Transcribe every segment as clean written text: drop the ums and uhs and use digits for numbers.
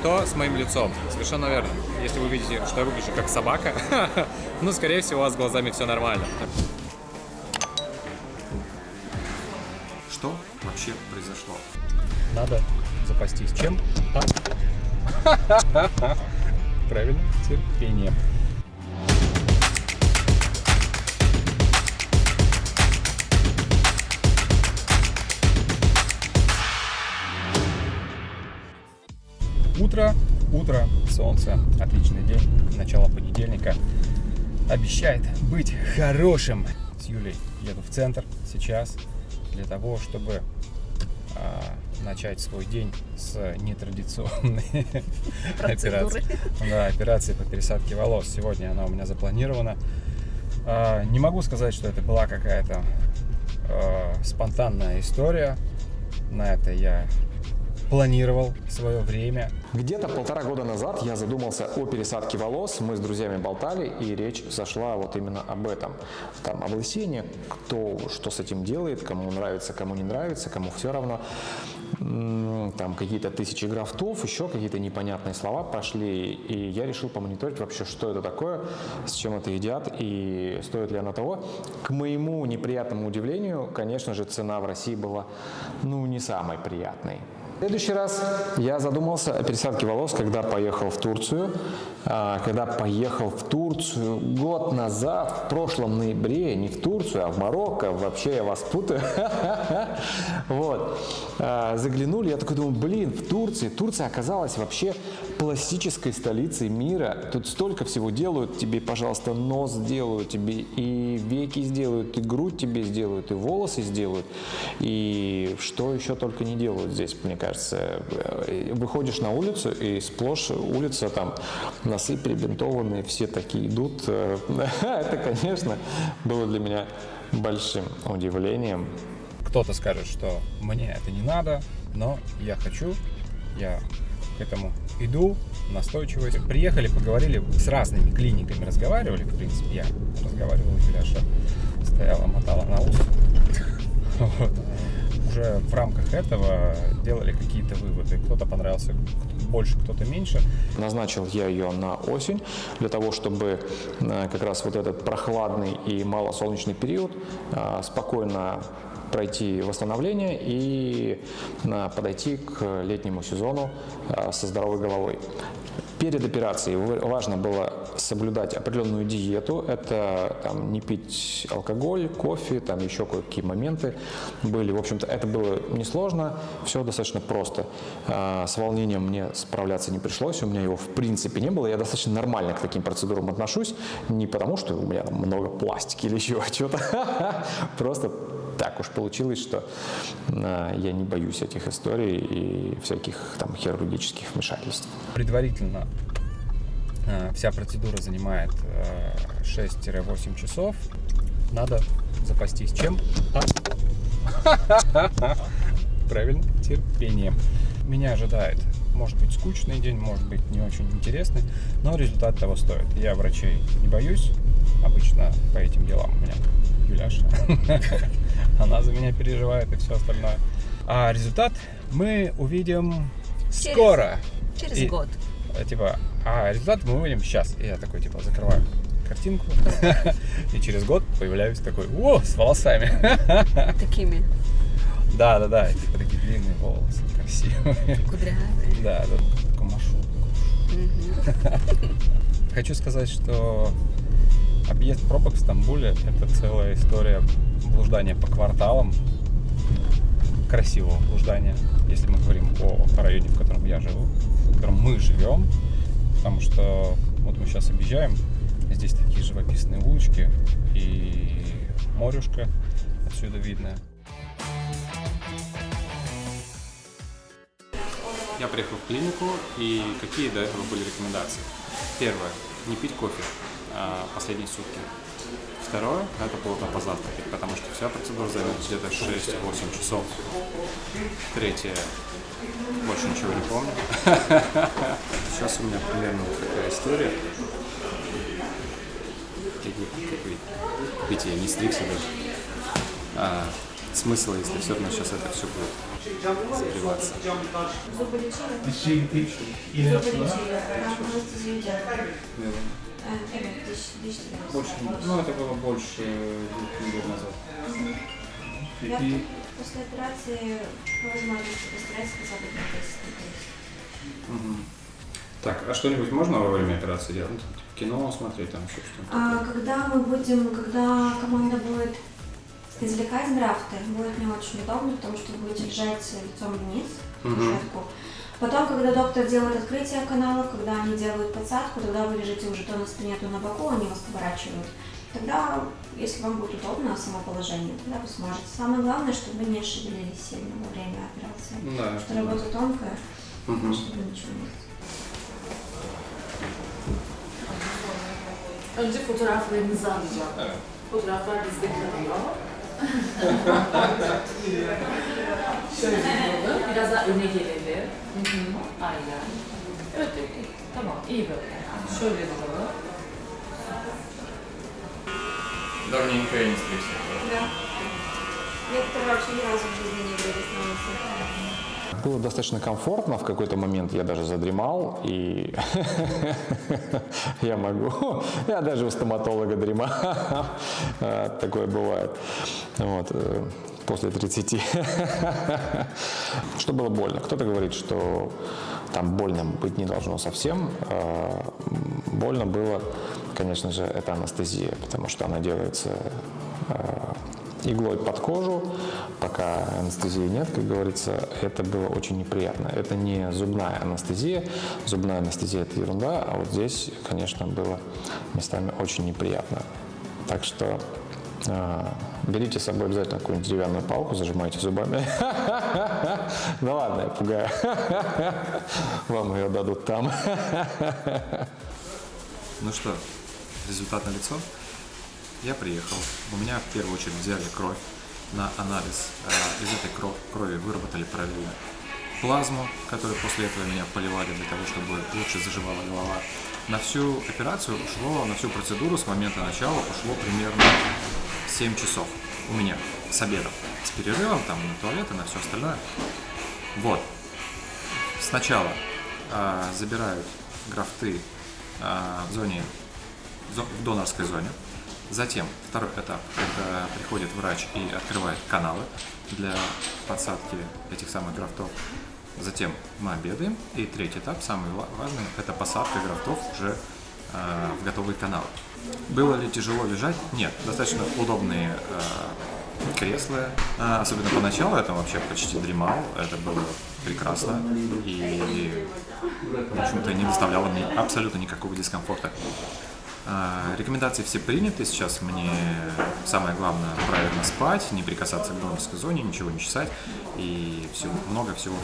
что с моим лицом? Совершенно верно. Если вы видите, что я выгляжу как собака, ну, скорее всего, у вас с глазами все нормально. Что вообще произошло? Надо запастись чем? Правильно, терпением. Утро, солнце, отличный день, начало понедельника. Обещает быть хорошим. С Юлей еду в центр сейчас для того, чтобы начать свой день с нетрадиционной операции по пересадке волос. Сегодня она у меня запланирована. Не могу сказать, что это была какая-то спонтанная история. На это я планировал свое время. Где-то 1,5 года назад я задумался о пересадке волос. Мы с друзьями болтали, и речь зашла вот именно об этом. Там облысение, кто что с этим делает, кому нравится, кому не нравится, кому все равно. Там какие-то тысячи графтов, еще какие-то непонятные слова пошли. И я решил помониторить вообще, что это такое, с чем это едят и стоит ли оно того. К моему неприятному удивлению, конечно же, цена в России была, не самой приятной. В следующий раз я задумался о пересадке волос, когда поехал в Турцию. Год назад, в прошлом ноябре, не в Турцию, а в Марокко. Вообще я вас путаю. Вот. Заглянули, я такой думаю, в Турции. Турция оказалась вообще пластической столицей мира. Тут столько всего делают. Тебе, пожалуйста, нос сделают, тебе и веки сделают, и грудь тебе сделают, и волосы сделают. И что еще только не делают здесь, мне кажется. Выходишь на улицу, и сплошь улица, там носы перебинтованные, все такие идут. Это, конечно, было для меня большим удивлением. Кто-то скажет, что мне это не надо, но я хочу, я к этому иду, настойчиво. Приехали, поговорили с разными клиниками, разговаривали, в принципе, я разговаривал, Юляша стояла, мотала на ус. Вот. Уже в рамках этого делали какие-то выводы. Кто-то понравился больше, кто-то меньше. Назначил я ее на осень для того, чтобы как раз вот этот прохладный и малосолнечный период спокойно пройти восстановление и подойти к летнему сезону со здоровой головой. Перед операцией важно было соблюдать определенную диету. Это не пить алкоголь, кофе, еще кое-какие моменты были. В общем-то, это было несложно, все достаточно просто. С волнением мне справляться не пришлось, у меня его в принципе не было. Я достаточно нормально к таким процедурам отношусь, не потому что у меня много пластики или еще чего-то, просто так уж получилось, что я не боюсь этих историй и всяких хирургических вмешательств. Предварительно вся процедура занимает 6-8 часов. Надо запастись чем? Правильно, терпением. Меня ожидает, может быть, скучный день, может быть, не очень интересный, но результат того стоит. Я врачей не боюсь. Обычно по этим делам у меня Юляша. Она за меня переживает и все остальное. А результат мы увидим скоро. Через год. Результат мы увидим сейчас. И я такой, закрываю картинку. И через год появляюсь такой, с волосами. Такими. Да. Такие длинные волосы, красивые. Кудрявые. Да. Камашу. Хочу сказать, что объезд пробок в Стамбуле — это целая история блуждания по кварталам, красивого блуждания, если мы говорим о районе, в котором я живу, в котором мы живем, потому что вот мы сейчас объезжаем, здесь такие живописные улочки и морюшка отсюда видно. Я приехал в клинику, и какие до этого были рекомендации? Первое, не пить кофе последние сутки. Второе, это плотно позавтракать, потому что вся процедура займет где-то 6-8 часов. Третье, больше ничего не помню. Сейчас у меня примерно такая история. Видите, я не стригся даже. смысл, если все равно сейчас это все будет сбиваться. Зубы лечили? Зубы лечили. Анестезию делали. Diş Больше, ну, это было больше 2 лет назад. Я после операции по возможности постараюсь хотя бы тестить. Так, а что-нибудь можно во время операции делать? Кино смотреть, там еще что-то? Когда команда будет извлекать графты, будет не очень удобно, потому что вы будете лежать лицом вниз, в кушетку. Потом, когда доктор делает открытие каналов, когда они делают подсадку, тогда вы лежите уже то на спине, то на боку, они вас поворачивают. Тогда, если вам будет удобно само положение, тогда вы сможете. Самое главное, чтобы вы не шевелились сильно во время операции. Да. Что работа тонкая, чтобы ничего не... Önce fotoğraflarınızı alacağım. Evet. Fotoğraflar bizde kalıyor. Şöyle duralım. Biraz daha öne gelelim. Aynen. Evet, evet. Tamam, iyi böyle. Şöyle duralım. Давненько я не стригся. Да. Некоторые вообще ни разу в жизни не брились на улице. Было достаточно комфортно, в какой-то момент я даже задремал, и я даже у стоматолога дремал, такое бывает, вот, после 30. Что было больно? Кто-то говорит, что там больно быть не должно совсем, больно было, конечно же, это анестезия, потому что она делается иглой под кожу, пока анестезии нет, как говорится, это было очень неприятно. Это не зубная анестезия – это ерунда, а вот здесь, конечно, было местами очень неприятно. Так что берите с собой обязательно какую-нибудь деревянную палку, зажимайте зубами. Да ладно, я пугаю. Вам ее дадут там. Ну что, результат налицо. Я приехал, у меня в первую очередь взяли кровь на анализ. Из этой крови выработали параллельно плазму, которую после этого меня поливали для того, чтобы лучше заживала голова. На всю операцию ушло, на всю процедуру с момента начала ушло примерно 7 часов у меня с обедом, с перерывом, там на туалет и на все остальное. Вот. Сначала забирают графты в донорской зоне. Затем второй этап – это приходит врач и открывает каналы для подсадки этих самых графтов. Затем мы обедаем. И третий этап, самый важный – это посадка графтов уже в готовые каналы. Было ли тяжело лежать? Нет. Достаточно удобные кресла. Особенно поначалу я там вообще почти дремал. Это было прекрасно. И в общем-то, не доставляло мне абсолютно никакого дискомфорта. Рекомендации все приняты, сейчас мне самое главное правильно спать, не прикасаться к донорской зоне, ничего не чесать и много всего.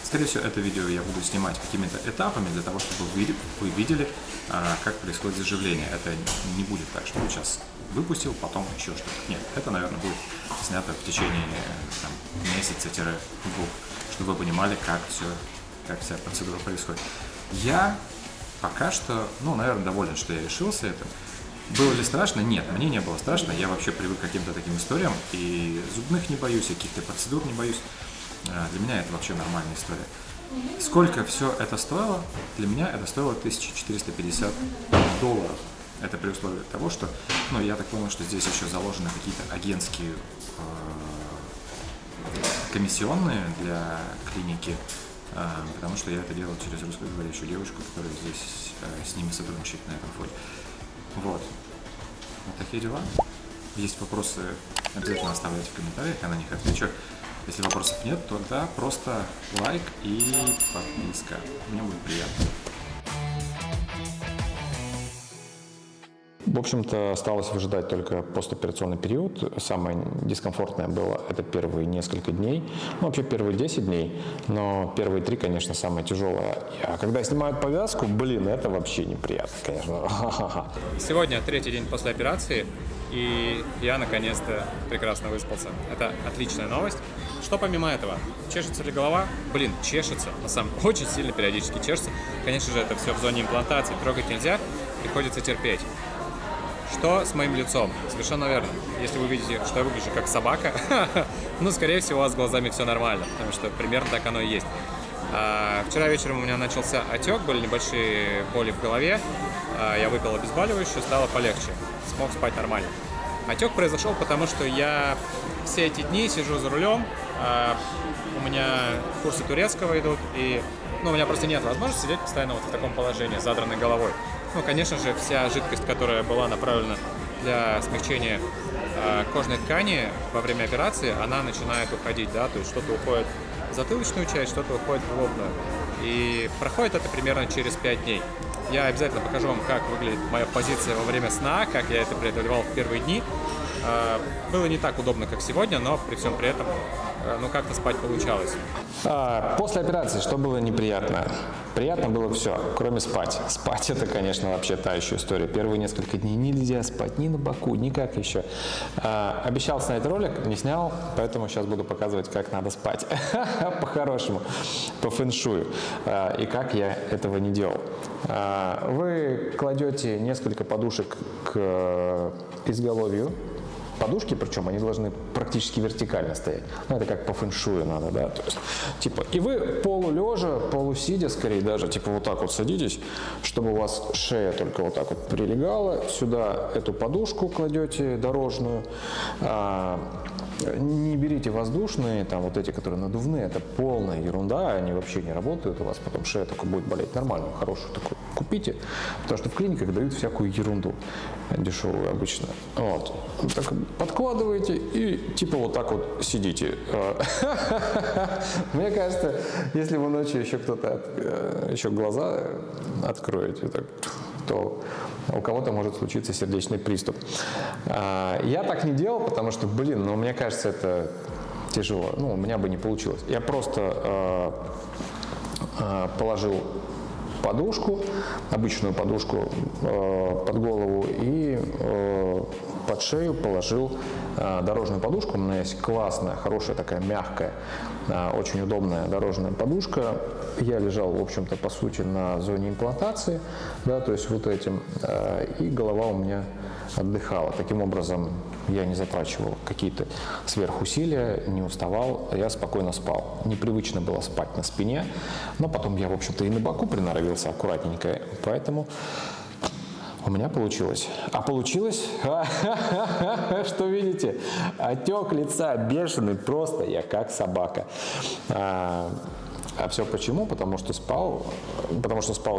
Скорее всего, это видео я буду снимать какими-то этапами для того, чтобы вы видели, как происходит заживление. Это не будет так, что сейчас выпустил, потом еще что-то. Нет, это, наверное, будет снято в течение месяца-двух, чтобы вы понимали, как вся процедура происходит. Я пока что, наверное, доволен, что я решился это. Было ли страшно? Нет, мне не было страшно. Я вообще привык к каким-то таким историям. И зубных не боюсь, и каких-то процедур не боюсь. Для меня это вообще нормальная история. Сколько все это стоило? Для меня это стоило $1450. Это при условии того, что, я так понял, что здесь еще заложены какие-то агентские комиссионные для клиники. Потому что я это делал через русскоговорящую девушку, которая здесь с ними сотрудничает на этом фоне. Вот такие дела. Есть вопросы, обязательно оставляйте в комментариях, я на них отвечу. Если вопросов нет, то да, просто лайк и подписка. Мне будет приятно. В общем-то, осталось выжидать только постоперационный период. Самое дискомфортное было это первые несколько дней. Вообще первые 10 дней, но первые 3, конечно, самое тяжелое. А когда снимают повязку, это вообще неприятно, конечно. Сегодня 3-й день после операции, и я наконец-то прекрасно выспался. Это отличная новость. Что помимо этого? Чешется ли голова? Чешется. На самом деле, очень сильно периодически чешется. Конечно же, это все в зоне имплантации. Трогать нельзя, приходится терпеть. Что с моим лицом? Совершенно верно. Если вы видите, что я выгляжу как собака, ну, скорее всего, у вас с глазами все нормально, потому что примерно так оно и есть. Вчера вечером у меня начался отек, были небольшие боли в голове, я выпил обезболивающее, стало полегче, смог спать нормально. Отек произошел, потому что я все эти дни сижу за рулем, у меня курсы турецкого идут, и у меня просто нет возможности сидеть постоянно вот в таком положении, с задранной головой. Конечно же, вся жидкость, которая была направлена для смягчения кожной ткани во время операции, она начинает уходить, да, то есть что-то уходит в затылочную часть, что-то уходит в лобную. И проходит это примерно через 5 дней. Я обязательно покажу вам, как выглядит моя позиция во время сна, как я это преодолевал в первые дни. Было не так удобно, как сегодня, но при всем при этом, как-то спать получалось. После операции что было неприятно? Приятно было все, кроме спать. Спать это, конечно, вообще та еще история. Первые несколько дней нельзя спать ни на боку, никак еще. Обещал снять ролик, не снял, поэтому сейчас буду показывать, как надо спать. По-хорошему, по фэншую. И как я этого не делал. Вы кладете несколько подушек к изголовью. Подушки, причем, они должны практически вертикально стоять. Это как по фэншую надо, да. То есть, и вы полулежа, полусидя, скорее даже, вот так вот садитесь, чтобы у вас шея только вот так вот прилегала. Сюда эту подушку кладете дорожную. Не берите воздушные, вот эти, которые надувные, это полная ерунда, они вообще не работают, у вас потом шея только будет болеть. Нормально, хорошую такую купите, потому что в клиниках дают всякую ерунду, дешевую обычно. Так подкладываете и вот так вот сидите. Мне кажется, если вы ночью еще еще глаза откроете, то у кого-то может случиться сердечный приступ. Я так не делал, потому что, мне кажется, это тяжело. У меня бы не получилось. Я просто положил подушку, обычную подушку под голову и под шею положил дорожную подушку. У меня есть классная, хорошая, такая мягкая, очень удобная дорожная подушка. Я лежал, в общем-то, по сути, на зоне имплантации, да, то есть вот этим, и голова у меня отдыхала. Таким образом, я не затрачивал какие-то сверхусилия, не уставал, я спокойно спал. Непривычно было спать на спине, но потом я, в общем-то, и на боку приноровился аккуратненько, поэтому у меня получилось. А получилось, что видите, отек лица бешеный, просто я как собака. А все почему? Потому что спал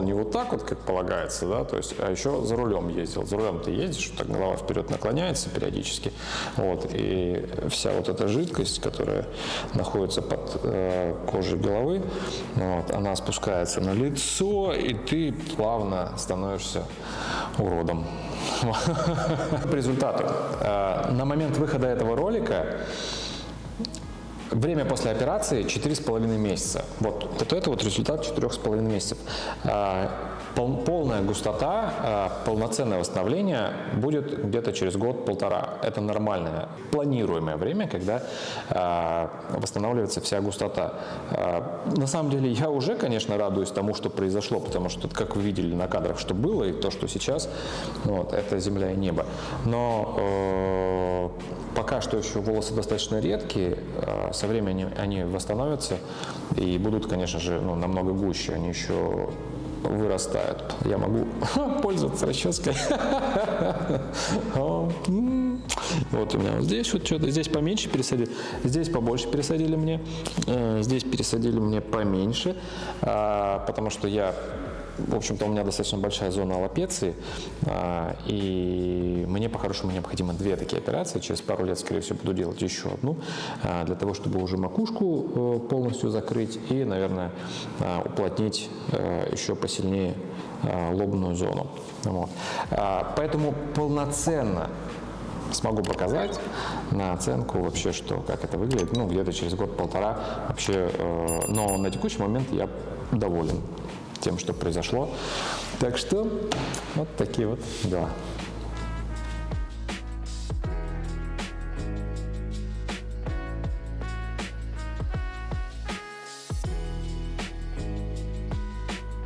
не вот так вот, как полагается, да, то есть, а еще за рулем ездил. За рулем ты ездишь, так голова вперед наклоняется периодически, и вся вот эта жидкость, которая находится под кожей головы, она спускается на лицо, и ты плавно становишься уродом. По результату, на момент выхода этого ролика время после операции 4,5 месяца. Вот это результат 4,5 месяцев. Полная густота, полноценное восстановление будет где-то через год-полтора. Это нормальное, планируемое время, когда восстанавливается вся густота. На самом деле я уже, конечно, радуюсь тому, что произошло, потому что, как вы видели на кадрах, что было, и то, что сейчас, это земля и небо. Но пока что еще волосы достаточно редкие, со временем они восстановятся и будут, конечно же, намного гуще, они еще вырастают. Я могу пользоваться расческой. Вот у меня вот здесь вот что-то, здесь поменьше пересадили, здесь побольше пересадили мне, здесь пересадили мне поменьше, потому что в общем-то, у меня достаточно большая зона аллопеции, и мне по-хорошему необходимо 2 такие операции. Через пару лет, скорее всего, буду делать еще одну, для того, чтобы уже макушку полностью закрыть и, наверное, уплотнить еще посильнее лобную зону. Поэтому полноценно смогу показать на оценку вообще, как это выглядит, где-то через год-полтора вообще, но на текущий момент я доволен тем, что произошло. Так что вот такие вот дела.